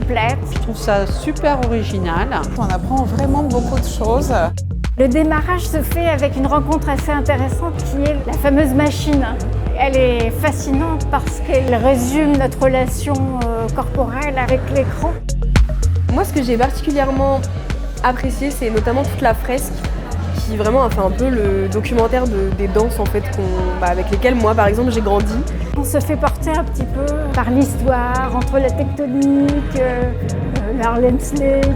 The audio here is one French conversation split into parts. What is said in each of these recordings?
complète. Je trouve ça super original. On apprend vraiment beaucoup de choses. Le démarrage se fait avec une rencontre assez intéressante qui est la fameuse machine. Elle est fascinante parce qu'elle résume notre relation corporelle avec l'écran. Moi, ce que j'ai particulièrement apprécié, c'est notamment toute la fresque qui vraiment a fait un peu le documentaire des danses en fait, avec lesquelles moi, par exemple, j'ai grandi. On se fait porter un petit peu par l'histoire, entre la tectonique, l'Harlem Shake.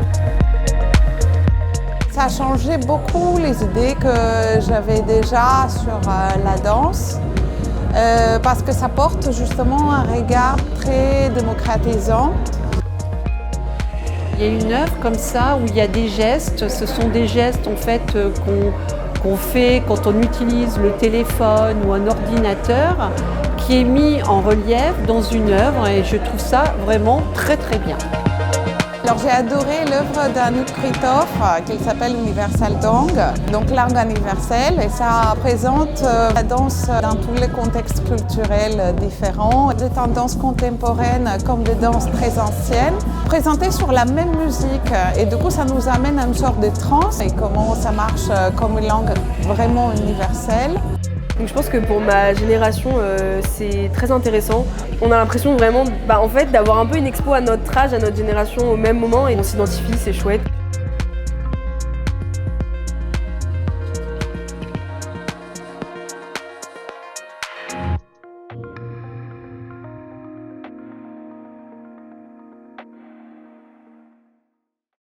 Ça a changé beaucoup les idées que j'avais déjà sur la danse, parce que ça porte justement un regard très démocratisant. Il y a une œuvre comme ça où il y a des gestes, ce sont des gestes en fait qu'on fait quand on utilise le téléphone ou un ordinateur qui est mis en relief dans une œuvre et je trouve ça vraiment très très bien. Alors j'ai adoré l'œuvre d'Anouk Kritov qui s'appelle Universal Dong, donc langue universelle, et ça présente la danse dans tous les contextes culturels différents, des tendances contemporaines comme des danses très anciennes, présentées sur la même musique, et du coup ça nous amène à une sorte de transe et comment ça marche comme une langue vraiment universelle. Donc je pense que pour ma génération, c'est très intéressant. On a l'impression vraiment en fait, d'avoir un peu une expo à notre âge, à notre génération au même moment et on s'identifie, c'est chouette.